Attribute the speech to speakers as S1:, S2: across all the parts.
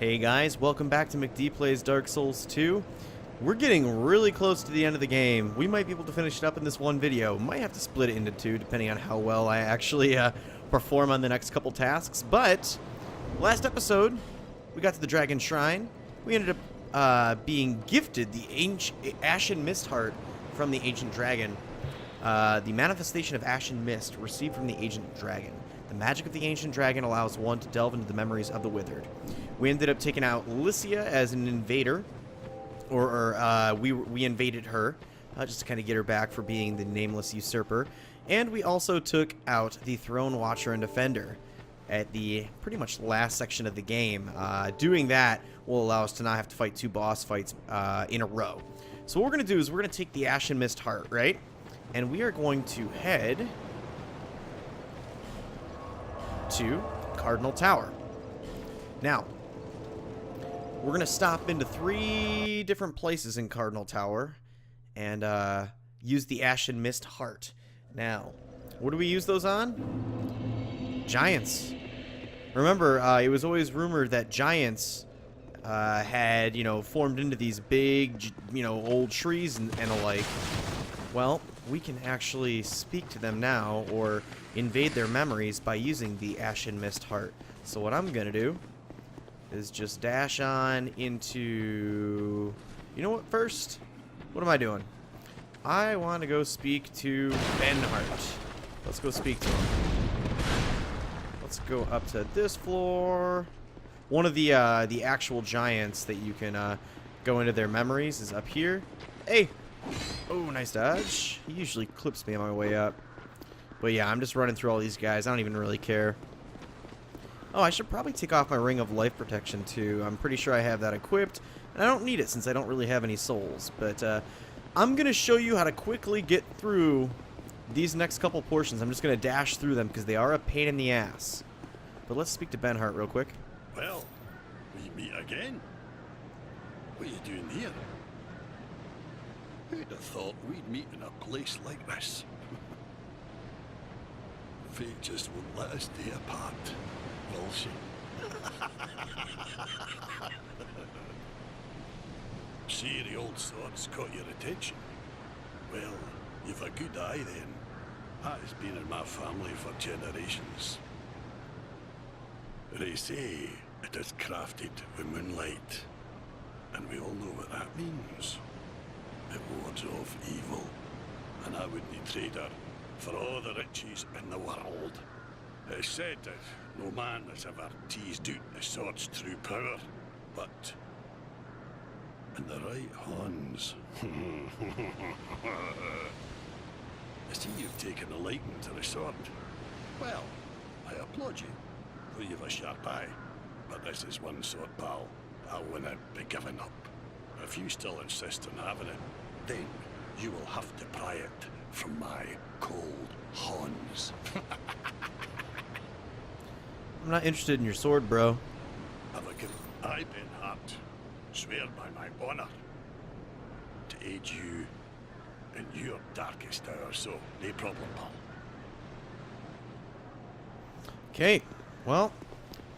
S1: Hey guys, welcome back to McD Plays Dark Souls 2. We're getting really close to the end of the game. We might be able to finish it up in this one video. Might have to split it into two depending on how well I actually perform on the next couple tasks. But last episode, we got to the Dragon Shrine. We ended up being gifted the Ashen Mist Heart from the Ancient Dragon. The manifestation of Ashen Mist received from the Ancient Dragon. The magic of the Ancient Dragon allows one to delve into the memories of the Withered. We ended up taking out Lycia as an invader, we invaded her, just to kind of get her back for being the nameless usurper. And we also took out the Throne Watcher and Defender at the pretty much last section of the game. Doing that will allow us to not have to fight two boss fights in a row. So what we're going to do is we're going to take the Ashen Mist Heart, right? And we are going to head to Cardinal Tower. Now, we're going to stop into 3 different places in Cardinal Tower and use the Ashen Mist Heart. Now, what do we use those on? Giants. Remember, it was always rumored that giants had, formed into these big, old trees and alike. Well, we can actually speak to them now or invade their memories by using the Ashen Mist Heart. So what I'm going to do is just dash on into... You know what, first? What am I doing? I want to go speak to Benhart. Let's go speak to him. Let's go up to this floor. One of the actual giants that you can go into their memories is up here. Hey! Oh, nice dodge. He usually clips me on my way up. But yeah, I'm just running through all these guys. I don't even really care. Oh, I should probably take off my Ring of Life Protection too. I'm pretty sure I have that equipped. And I don't need it since I don't really have any souls. But I'm going to show you how to quickly get through these next couple portions. I'm just going to dash through them because they are a pain in the ass. But let's speak to Benhart real quick.
S2: Well, we meet again. What are you doing here? Who'd have thought we'd meet in a place like this? Fate just won't let us stay apart, will she? See, the old sword's caught your attention. Well, you've a good eye then. That has been in my family for generations. They say it is crafted with moonlight, and we all know what that means. It wards off evil, and I wouldn't trade her for all the riches in the world. It's said that no man has ever teased out the sword's true power, but in the right hands. I see you've taken a liking to the sword. Well, I applaud you, for you've a sharp eye. But this is one sword, pal. I wouldn't be giving up. If you still insist on having it, then you will have to pry it from my cold hands.
S1: I'm not interested in your sword, bro.
S2: I, Benhart, swear by my honor to aid you in your darkest hour, so no problem, pal.
S1: Okay, well,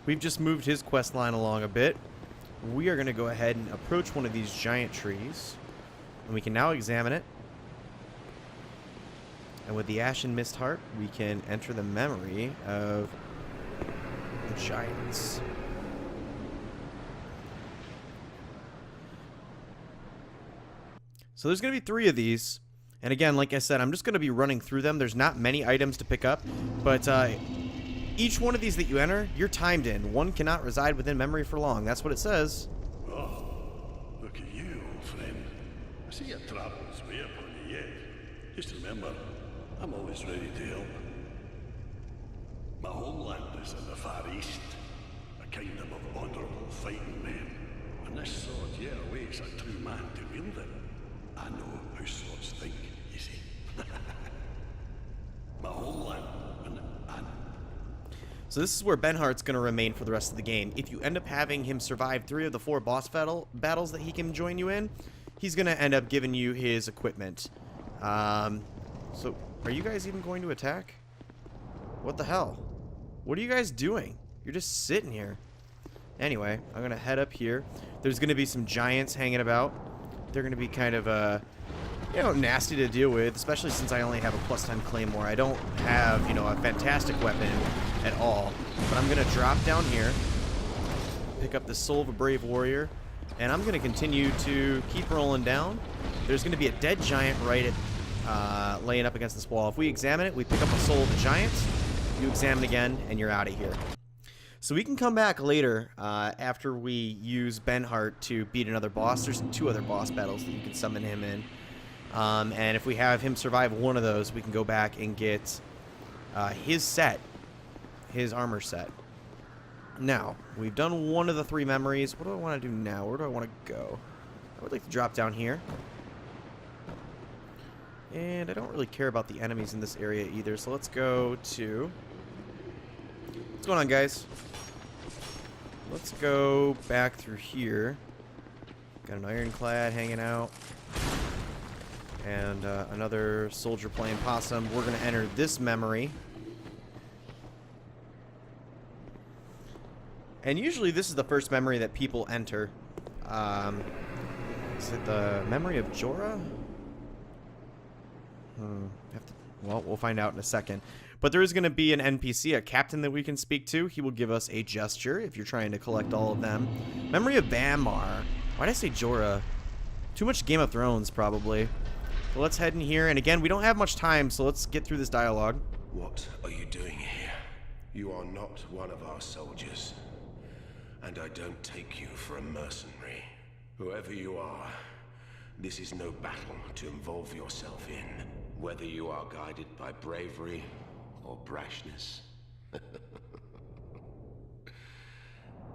S1: we've just moved his quest line along a bit. We are going to go ahead and approach one of these giant trees. And we can now examine it. And with the Ashen Mist Heart, we can enter the memory of the giants. So there's going to be 3 of these. And again, like I said, I'm just going to be running through them. There's not many items to pick up. But each one of these that you enter, you're timed in. One cannot reside within memory for long. That's what it says.
S2: Oh, look at you, old friend. I see your travels way upon you yet. Just remember, I'm always ready to help. My homeland is in the Far East, a kingdom of honourable fighting men. And this sword here awaits a true man to wield it. I know how swords think, you see. My homeland, and
S1: So this is where Benhart's going to remain for the rest of the game. If you end up having him survive 3 of the 4 boss battles that he can join you in, he's going to end up giving you his equipment. So, are you guys even going to attack? What the hell? What are you guys doing? You're just sitting here. Anyway, I'm going to head up here. There's going to be some giants hanging about. They're going to be kind of, you know, nasty to deal with, especially since I only have a +10 claymore. I don't have, you know, a fantastic weapon at all. But I'm going to drop down here, pick up the Soul of a Brave Warrior, and I'm going to continue to keep rolling down. There's going to be a dead giant right at, laying up against this wall. If we examine it, we pick up a Soul of the Giant. You examine again, and you're out of here. So we can come back later after we use Benhart to beat another boss. There's 2 other boss battles that you can summon him in. And if we have him survive one of those, we can go back and get his set, his armor set. Now, we've done one of the 3 memories. What do I want to do now? Where do I want to go? I would like to drop down here. And I don't really care about the enemies in this area either, so let's go to... What's going on, guys? Let's go back through here. Got an ironclad hanging out. And another soldier playing possum. We're going to enter this memory. And usually this is the first memory that people enter. Is it the memory of Jorah? Well, we'll find out in a second. But there is going to be an NPC, a captain that we can speak to. He will give us a gesture if you're trying to collect all of them. Memory of Bamar. Why did I say Jorah? Too much Game of Thrones, probably. But let's head in here. And again, we don't have much time, so let's get through this dialogue.
S3: What are you doing here? You are not one of our soldiers. And I don't take you for a mercenary. Whoever you are, this is no battle to involve yourself in. Whether you are guided by bravery or brashness.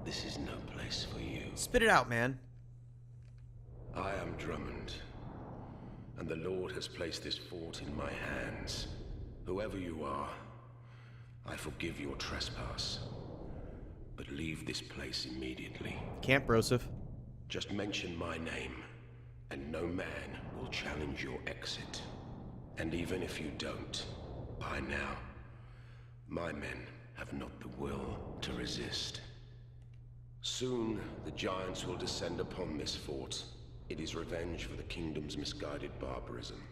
S3: This is no place for you.
S1: Spit it out, man.
S3: I am Drummond, and the Lord has placed this fort in my hands. Whoever you are, I forgive your trespass. But leave this place immediately.
S1: Can't, Broseph.
S3: Just mention my name, and no man will challenge your exit. And even if you don't, by now, my men have not the will to resist. Soon, the giants will descend upon this fort. It is revenge for the kingdom's misguided barbarism.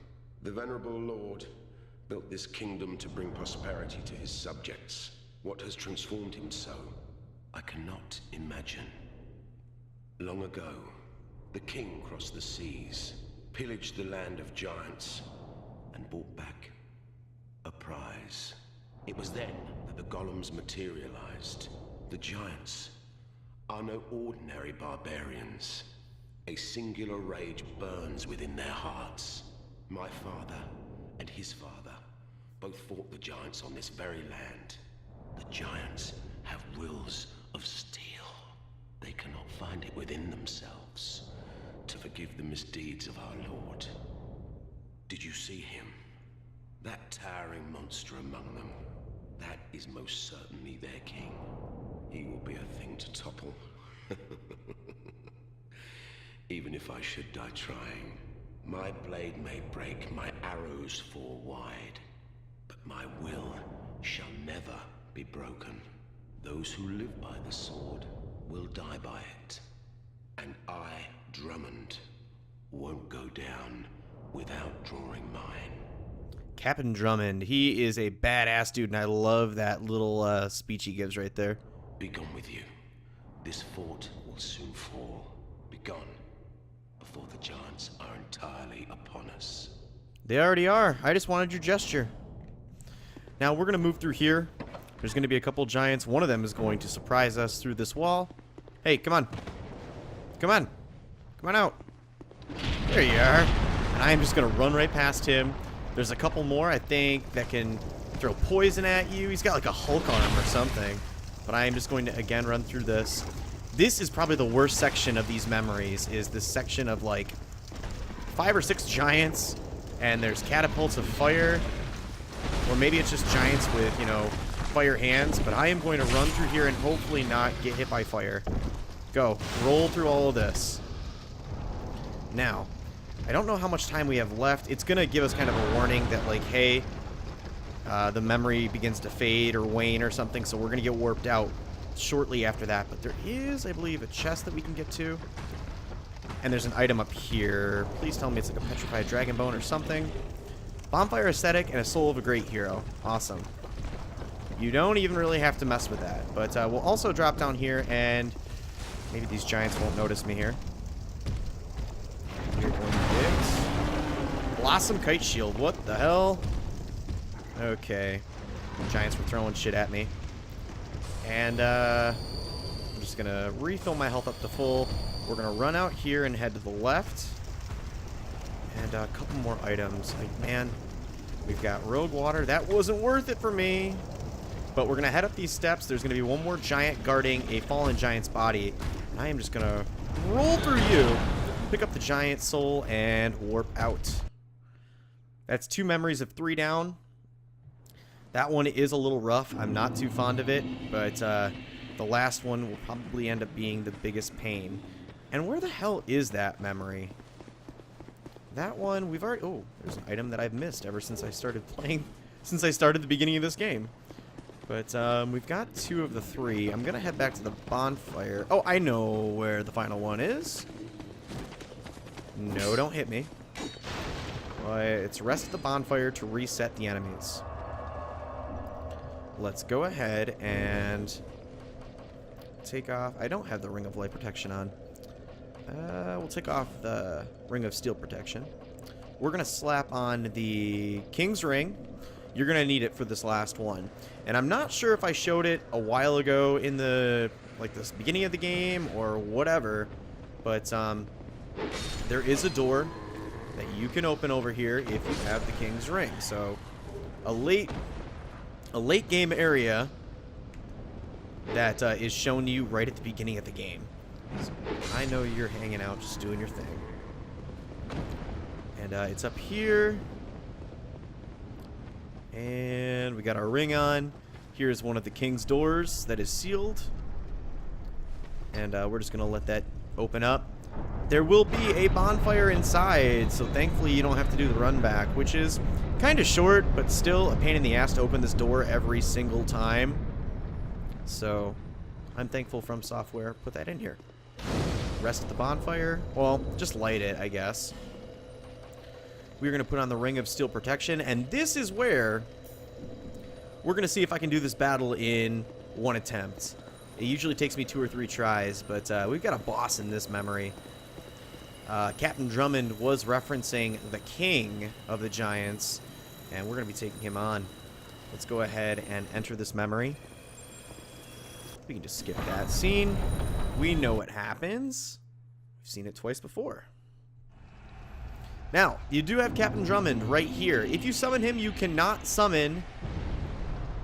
S3: The venerable Lord built this kingdom to bring prosperity to his subjects. What has transformed him so, I cannot imagine. Long ago, the king crossed the seas, pillaged the land of giants, and brought back a prize. It was then that the golems materialized. The giants are no ordinary barbarians. A singular rage burns within their hearts. My father and his father both fought the giants on this very land. The giants have wills of steel. They cannot find it within themselves to forgive the misdeeds of our Lord. Did you see him? That towering monster among them. That is most certainly their king. He will be a thing to topple. Even if I should die trying, my blade may break, my arrows fall wide, but my will shall never be broken. Those who live by the sword will die by it. And I, Drummond, won't go down without drawing mine.
S1: Captain Drummond, he is a badass dude, and I love that little speech he gives right there.
S3: Be gone with you. This fort will soon fall. Be gone before the giants are entirely upon us.
S1: They already are. I just wanted your gesture. Now we're going to move through here. There's going to be a couple giants. One of them is going to surprise us through this wall. Hey, come on. Come on. Come on out. There you are. And I'm just going to run right past him. There's a couple more, I think, that can throw poison at you. He's got like a Hulk arm or something. But I am just going to, again, run through this. This is probably the worst section of these memories, is this section of like 5 or 6 giants. And there's catapults of fire. Or maybe it's just giants with, you know, fire hands. But I am going to run through here and hopefully not get hit by fire. Go. Roll through all of this. Now, I don't know how much time we have left. It's going to give us kind of a warning that, like, hey, the memory begins to fade or wane or something, so we're going to get warped out. shortly after that. But there is, I believe, a chest that we can get to. And there's an item up here. Please tell me it's like a petrified dragon bone or something. Bonfire aesthetic and a soul of a great hero. Awesome. You don't even really have to mess with that. But we'll also drop down here, and maybe these giants won't notice me here. Here goes Blossom Kite Shield. What the hell? Okay. Giants were throwing shit at me. And I'm just going to refill my health up to full. We're going to run out here and head to the left. And a couple more items. Like, man, we've got rogue water. That wasn't worth it for me. But we're going to head up these steps. There's going to be one more giant guarding a fallen giant's body. And I am just going to roll through you, pick up the giant soul, and warp out. That's 2 memories of 3 down. That one is a little rough. I'm not too fond of it. But the last one will probably end up being the biggest pain. And where the hell is that memory? That one, we've already... Oh, there's an item that I've missed ever since I started playing... Since I started the beginning of this game. But we've got 2 of the 3. I'm going to head back to the bonfire. Oh, I know where the final one is. No, don't hit me. It's rest at the bonfire to reset the enemies. Let's go ahead and take off... I don't have the Ring of Light Protection on. We'll take off the Ring of Steel Protection. We're going to slap on the King's Ring. You're going to need it for this last one. And I'm not sure if I showed it a while ago in the, like, this beginning of the game or whatever. But, there is a door that you can open over here if you have the King's Ring. So, a late game area that is shown to you right at the beginning of the game. So I know you're hanging out, just doing your thing. And it's up here. And we got our ring on. Here's one of the king's doors that is sealed. And we're just going to let that open up. There will be a bonfire inside, so thankfully you don't have to do the run back, which is kind of short, but still a pain in the ass to open this door every single time. So I'm thankful From Software put that in here. Rest at the bonfire. Well, just light it, I guess. We're going to put on the Ring of Steel Protection, and this is where we're going to see if I can do this battle in 1 attempt. It usually takes me 2 or 3 tries, but we've got a boss in this memory. Captain Drummond was referencing the king of the giants, and we're going to be taking him on. Let's go ahead and enter this memory. We can just skip that scene. We know what happens. We've seen it twice before. Now, you do have Captain Drummond right here. If you summon him, you cannot summon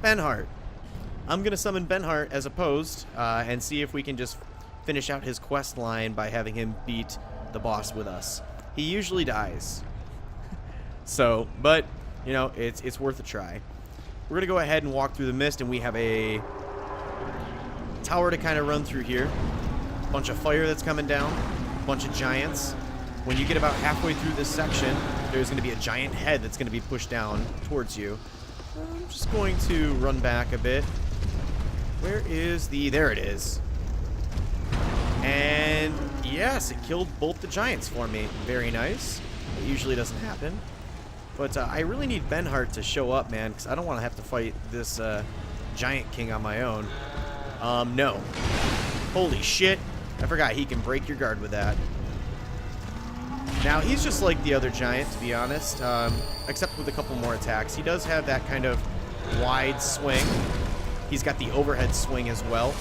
S1: Benhart. I'm going to summon Benhart as opposed and see if we can just finish out his quest line by having him beat the boss with us. He usually dies. So, but, you know, it's worth a try. We're going to go ahead and walk through the mist, and we have a tower to kind of run through here. Bunch of fire that's coming down. Bunch of giants. When you get about halfway through this section, there's going to be a giant head that's going to be pushed down towards you. I'm just going to run back a bit. Where is the... There it is. And yes, it killed both the giants for me. Very nice. It usually doesn't happen. But I really need Benhart to show up, man, because I don't want to have to fight this giant king on my own. No. Holy shit. I forgot he can break your guard with that. Now, he's just like the other giant, to be honest, except with a couple more attacks. He does have that kind of wide swing. He's got the overhead swing as well.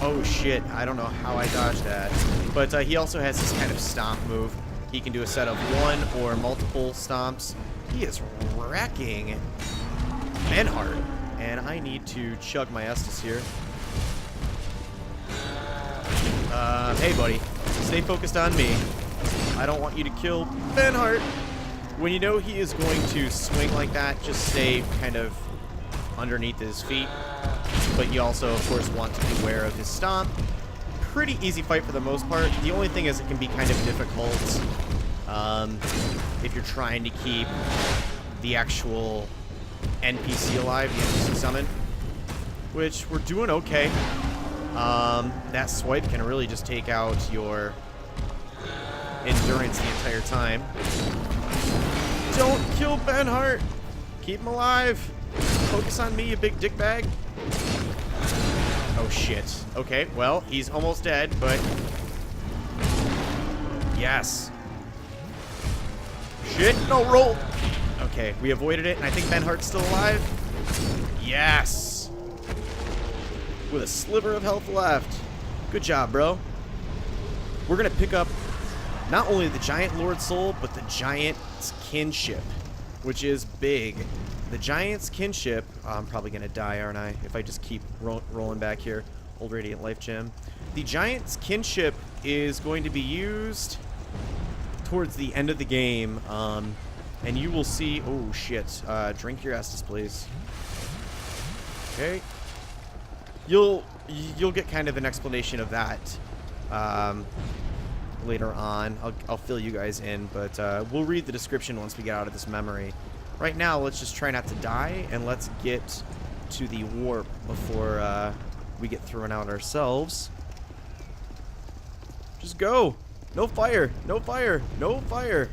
S1: Oh, shit. I don't know how I dodged that. But he also has this kind of stomp move. He can do a set of 1 or multiple stomps. He is wrecking Benhart. And I need to chug my Estus here. Hey, buddy. Stay focused on me. I don't want you to kill Benhart. When you know he is going to swing like that, just stay kind of underneath his feet. But you also, of course, want to be aware of his stomp. Pretty easy fight for the most part. The only thing is it can be kind of difficult if you're trying to keep the actual NPC alive, the NPC summon. which we're doing okay. That swipe can really just take out your endurance the entire time. Don't kill Ben Hart. Keep him alive. Focus on me, you big dick bag. Oh, shit. Okay, well, he's almost dead, but... Yes. Shit, no, roll. Okay, we avoided it, and I think Ben Hart's still alive. Yes. With a sliver of health left. Good job, bro. We're going to pick up not only the Giant Lord Soul, but the Giant's Kinship, which is big. The Giant's Kinship... Oh, I'm probably going to die, aren't I? If I just keep rolling back here. Old Radiant Life Gem. The Giant's Kinship is going to be used towards the end of the game. And you will see... Oh, shit. Drink your Estus, please. Okay. You'll get kind of an explanation of that later on. I'll fill you guys in, but we'll read the description once we get out of this memory. Right now, let's just try not to die, and let's get to the warp before we get thrown out ourselves. Just go! No fire! No fire! No fire!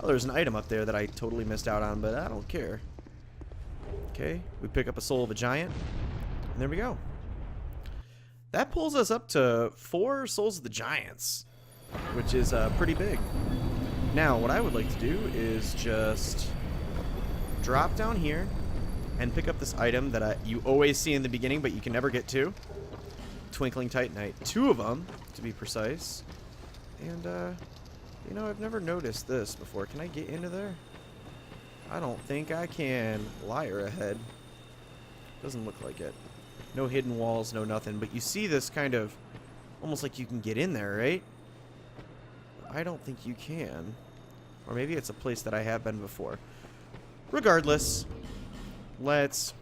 S1: Oh, there's an item up there that I totally missed out on, but I don't care. Okay, we pick up a Soul of a Giant, and there we go. That pulls us up to 4 Souls of the Giants, which is pretty big. Now, what I would like to do is just drop down here and pick up this item that you always see in the beginning, but you can never get to. Twinkling Titanite. 2 of them, to be precise. And, you know, I've never noticed this before. Can I get into there? I don't think I can. Liar ahead. Doesn't look like it. No hidden walls, no nothing. But you see this kind of... almost like you can get in there, right? I don't think you can. Or maybe it's a place that I have been before. Regardless, let's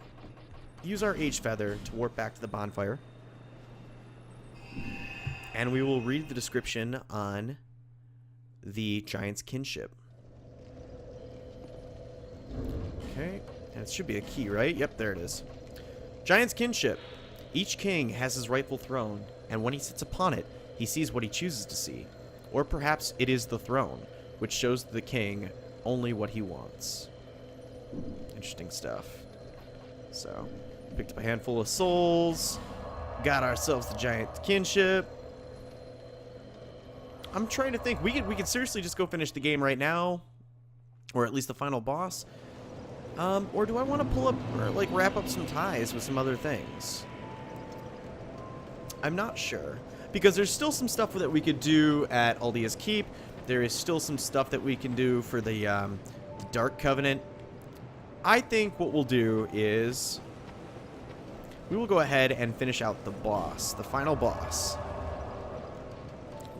S1: use our H-Feather to warp back to the bonfire. And we will read the description on the Giant's Kinship. Okay, and it should be a key, right? Yep, there it is. Giant's Kinship. Each king has his rightful throne, and when he sits upon it, he sees what he chooses to see. Or perhaps it is the throne, which shows the king only what he wants. Interesting stuff. So, picked up a handful of souls. Got ourselves the Giant Kinship. I'm trying to think. We could seriously just go finish the game right now. Or at least the final boss. Or do I want to pull up, or like wrap up some ties with some other things? I'm not sure. Because there's still some stuff that we could do at Aldea's Keep. There is still some stuff that we can do for the Dark Covenant. I think what we'll do is we will go ahead and finish out the boss, the final boss.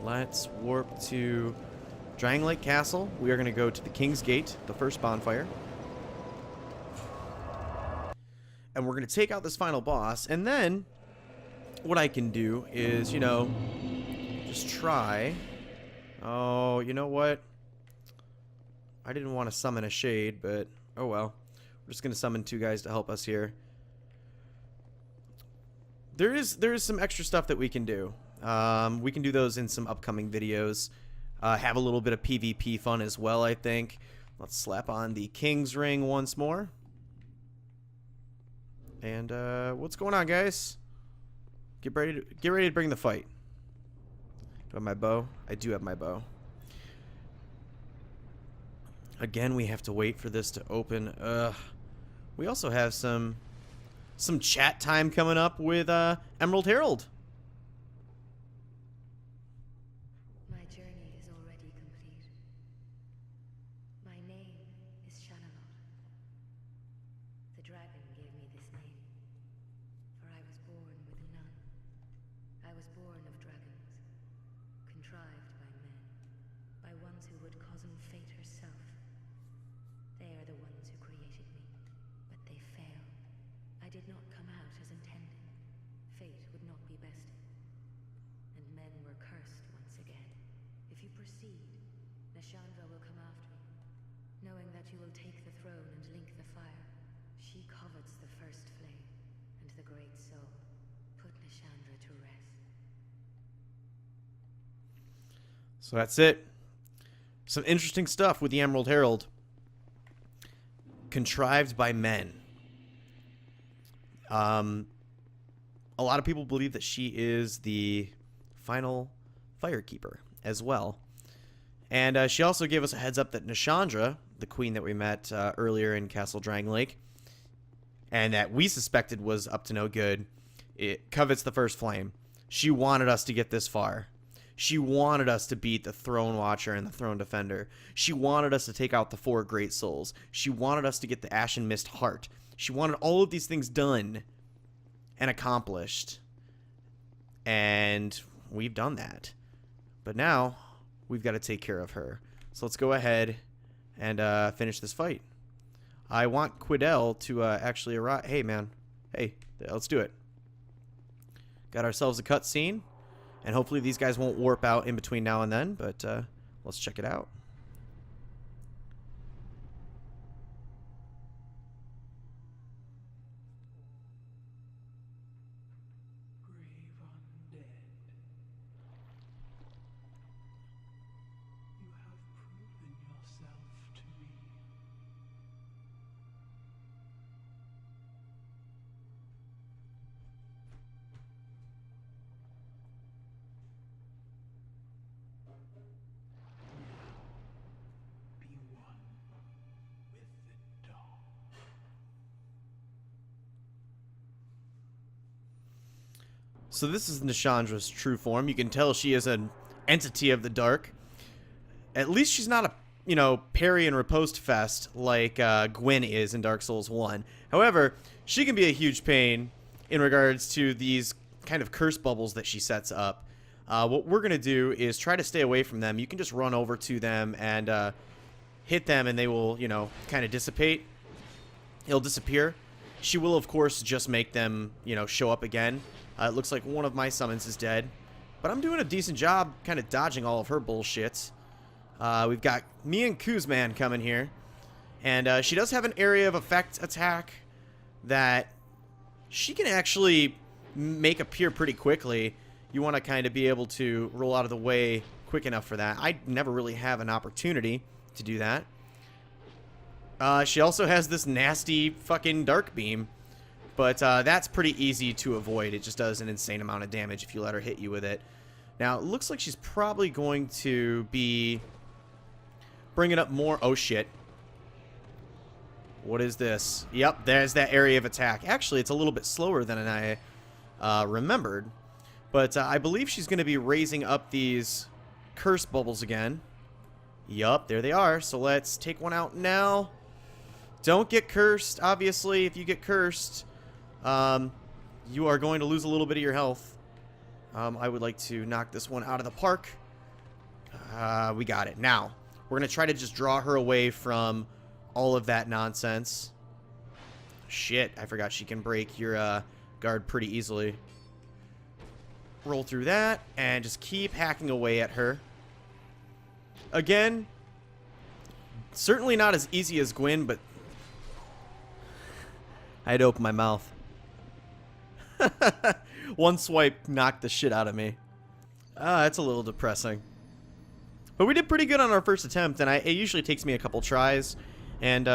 S1: Let's warp to Drying Lake Castle. We are going to go to the King's Gate, the first bonfire. And we're going to take out this final boss. And then what I can do is, you know, just try. Oh, you know what? I didn't want to summon a shade, but oh well. We're just going to summon 2 guys to help us here. There is some extra stuff that we can do. We can do those in some upcoming videos. Have a little bit of PvP fun as well, I think. Let's slap on the King's Ring once more. And what's going on, guys? Get ready to bring the fight. Do I have my bow? I do have my bow. Again, we have to wait for this to open. We also have some chat time coming up with Emerald Herald.
S4: My journey is already complete. My name is Shanalot. The dragon gave me this name, for I was born with none. I was born of dragons, contrived by men, by ones who would cozen fate herself. They are the ones who created me, but they failed. I did not come out as intended. Fate would not be bested. And men were cursed once again. If you proceed, Nashandra will come after you, knowing that you will take the throne and link the fire. She covets the first flame, and the great soul. Put Nishandra to rest.
S1: So that's it. Some interesting stuff with the Emerald Herald. Contrived by men. A lot of people believe that she is the final Firekeeper as well. And she also gave us a heads up that Nishandra, the queen that we met earlier in Castle Drangleic, and that we suspected was up to no good, it covets the First Flame. She wanted us to get this far. She wanted us to beat the Throne Watcher and the Throne Defender. She wanted us to take out the 4 Great Souls. She wanted us to get the Ashen Mist Heart. She wanted all of these things done and accomplished. And we've done that. But now we've got to take care of her. So let's go ahead and finish this fight. I want Quidel to actually arrive. Hey, man. Hey, let's do it. Got ourselves a cutscene. And hopefully these guys won't warp out in between now and then. But let's check it out. So this is Nishandra's true form. You can tell she is an entity of the dark. At least she's not a, you know, parry and riposte fest like Gwyn is in Dark Souls 1. However, she can be a huge pain in regards to these kind of curse bubbles that she sets up. What we're going to do is try to stay away from them. You can just run over to them and hit them and they will, you know, kind of dissipate. It'll disappear. She will, of course, just make them, you know, show up again. It looks like one of my summons is dead. But I'm doing a decent job kind of dodging all of her bullshit. We've got me and Kuzman coming here. And she does have an area of effect attack that she can actually make appear pretty quickly. You want to kind of be able to roll out of the way quick enough for that. I never really have an opportunity to do that. She also has this nasty fucking dark beam. But that's pretty easy to avoid. It just does an insane amount of damage if you let her hit you with it. Now, it looks like she's probably going to be bringing up more... Oh, shit. What is this? Yep, there's that area of attack. Actually, it's a little bit slower than I remembered. But I believe she's going to be raising up these curse bubbles again. Yup, there they are. So let's take one out now. Don't get cursed, obviously. If you get cursed... you are going to lose a little bit of your health. I would like to knock this one out of the park. We got it. Now, we're going to try to just draw her away from all of that nonsense. Shit, I forgot she can break your guard pretty easily. Roll through that and just keep hacking away at her. Again, certainly not as easy as Gwyn, but I had to open my mouth. One swipe knocked the shit out of me. That's a little depressing. But we did pretty good on our first attempt, and it usually takes me a couple tries. And,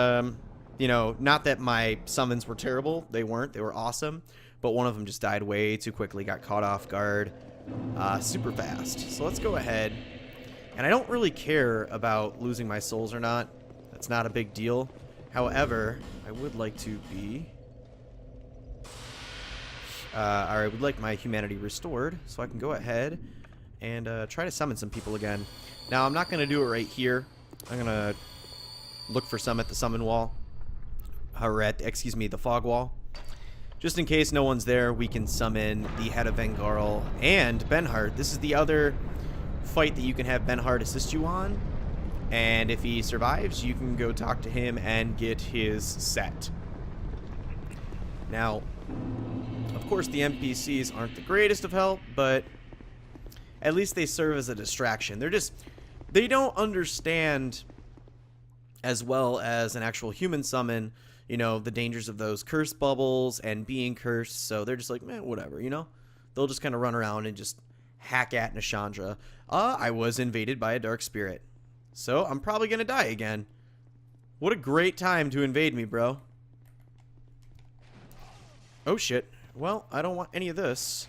S1: you know, not that my summons were terrible. They weren't. They were awesome. But one of them just died way too quickly, got caught off guard super fast. So let's go ahead. And I don't really care about losing my souls or not. That's not a big deal. However, I would like to be... or I would like my humanity restored, so I can go ahead and try to summon some people again. Now, I'm not going to do it right here. I'm going to look for some at the summon wall. Or at, excuse me, the fog wall. Just in case no one's there, we can summon the head of Vengarl and Benhart. This is the other fight that you can have Benhart assist you on. And if he survives, you can go talk to him and get his set. Now... of course, the NPCs aren't the greatest of help, but at least they serve as a distraction. They don't understand as well as an actual human summon you know, the dangers of those curse bubbles and being cursed. So they're just like, man, whatever, you know? They'll just kind of run around and just hack at Nishandra. I was invaded by a dark spirit. So I'm probably going to die again. What a great time to invade me, bro. Oh, shit. Well, I don't want any of this.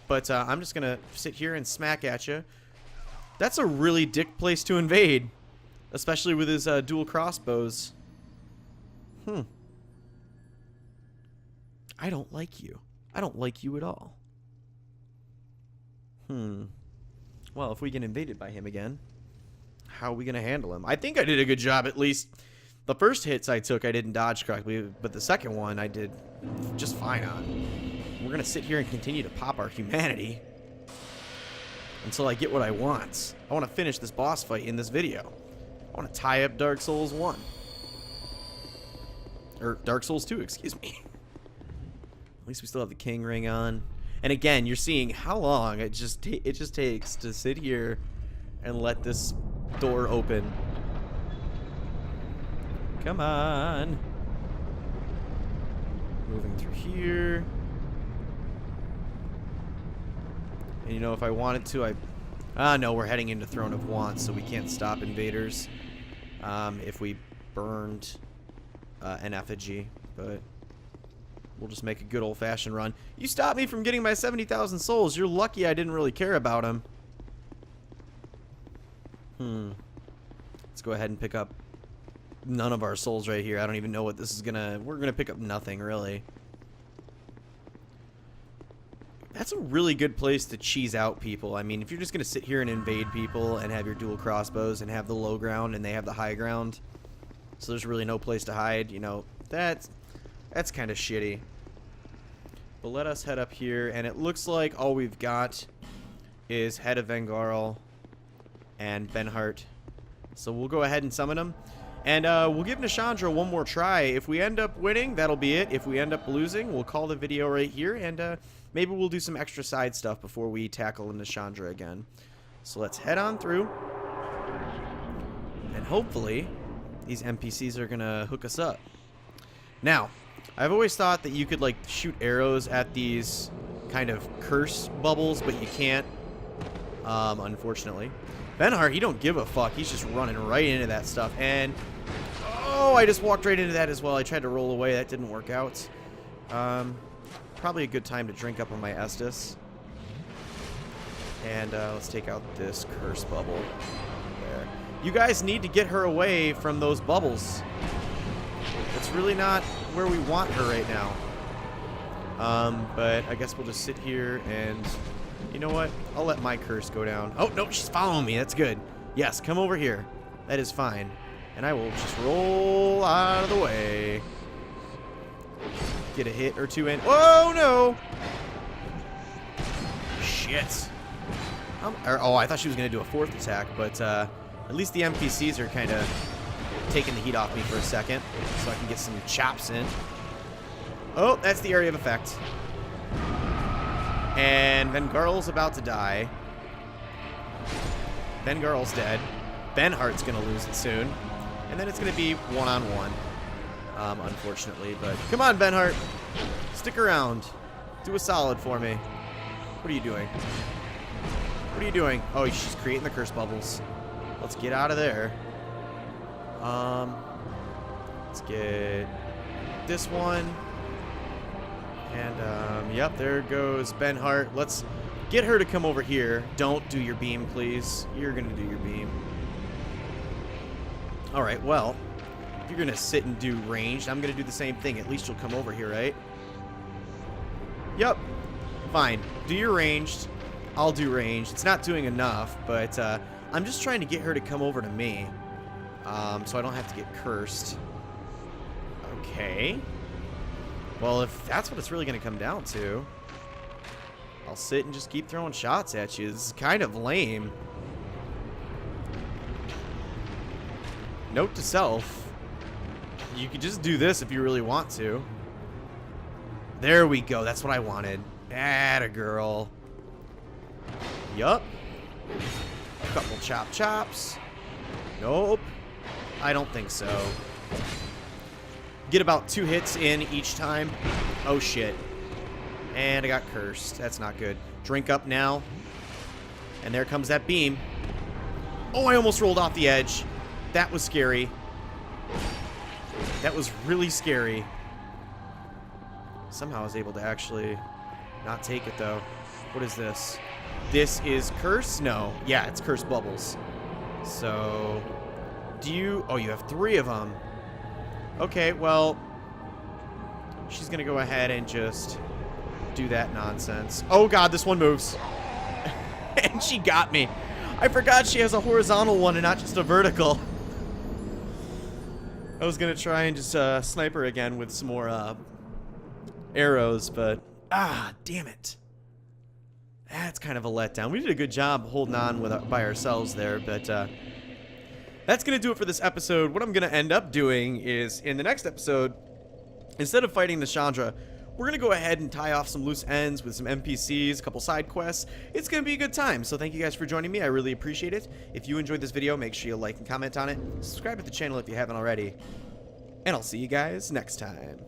S1: But I'm just going to sit here and smack at you. That's a really dick place to invade. Especially with his dual crossbows. I don't like you. I don't like you at all. Well, if we get invaded by him again, how are we going to handle him? I think I did a good job, at least. The first hits I took, I didn't dodge correctly, but the second one I did just fine on. We're going to sit here and continue to pop our humanity until I get what I want. I want to finish this boss fight in this video. I want to tie up Dark Souls 1. Or Dark Souls 2, excuse me. At least we still have the King Ring on. And again, you're seeing how long it just takes to sit here and let this door open. Come on. Moving through here. And you know, if I wanted to, no, we're heading into Throne of Want, so we can't stop invaders if we burned an effigy, but we'll just make a good old-fashioned run. You stopped me from getting my 70,000 souls. You're lucky I didn't really care about him. Let's go ahead and pick up none of our souls right here. I don't even know what this is gonna... We're gonna pick up nothing, really. That's a really good place to cheese out people. I mean, if you're just gonna sit here and invade people and have your dual crossbows and have the low ground and they have the high ground, so there's really no place to hide, you know, that's kind of shitty. But let us head up here, and it looks like all we've got is Head of Vengarl and Benhart. So we'll go ahead and summon them. And we'll give Nishandra one more try. If we end up winning, that'll be it. If we end up losing, we'll call the video right here, and maybe we'll do some extra side stuff before we tackle Nishandra again. So let's head on through. And hopefully, these NPCs are going to hook us up. Now, I've always thought that you could, like, shoot arrows at these kind of curse bubbles, but you can't, unfortunately. Benhart, he don't give a fuck. He's just running right into that stuff. And, oh, I just walked right into that as well. I tried to roll away. That didn't work out. Probably a good time to drink up on my Estus. And let's take out this curse bubble. There. You guys need to get her away from those bubbles. It's really not where we want her right now. But I guess we'll just sit here and... You know what? I'll let my curse go down. Oh, no, she's following me. That's good. Yes, come over here. That is fine. And I will just roll out of the way. Get a hit or two in. Oh, no! Shit. Oh, I thought she was going to do a fourth attack, but at least the NPCs are kind of taking the heat off me for a second, so I can get some chops in. Oh, that's the area of effect. And Vengarl's about to die. Vengarl's dead. Benhart's going to lose it soon. And then it's going to be one-on-one, unfortunately. But come on, Benhart. Stick around. Do a solid for me. What are you doing? What are you doing? Oh, she's creating the curse bubbles. Let's get out of there. Let's get this one. And, yep, there goes Benhart. Let's get her to come over here. Don't do your beam, please. You're going to do your beam. Alright, well, if you're going to sit and do ranged, I'm going to do the same thing. At least you'll come over here, right? Yep. Fine. Do your ranged. I'll do ranged. It's not doing enough, but I'm just trying to get her to come over to me. So I don't have to get cursed. Okay. Well, if that's what it's really going to come down to, I'll sit and just keep throwing shots at you. This is kind of lame. Note to self, you could just do this if you really want to. There we go. That's what I wanted. Atta girl. Yup. A couple chops. Nope. I don't think so. get about 2 hits in each time. Oh, shit. And I got cursed. That's not good. Drink up now. And there comes that beam. Oh, I almost rolled off the edge. That was scary. That was really scary. Somehow I was able to actually not take it, though. What is this? This is curse? No. Yeah, it's curse bubbles. So, do you... Oh, you have 3 of them. Okay, well... She's going to go ahead and just do that nonsense. Oh, God, this one moves. And she got me. I forgot she has a horizontal one and not just a vertical. I was going to try and just snipe her again with some more arrows, but... Ah, damn it. That's kind of a letdown. We did a good job holding on by ourselves there, but that's going to do it for this episode. What I'm going to end up doing is, in the next episode, instead of fighting the Chandra, we're going to go ahead and tie off some loose ends with some NPCs, a couple side quests. It's going to be a good time, so thank you guys for joining me. I really appreciate it. If you enjoyed this video, make sure you like and comment on it. Subscribe to the channel if you haven't already. And I'll see you guys next time.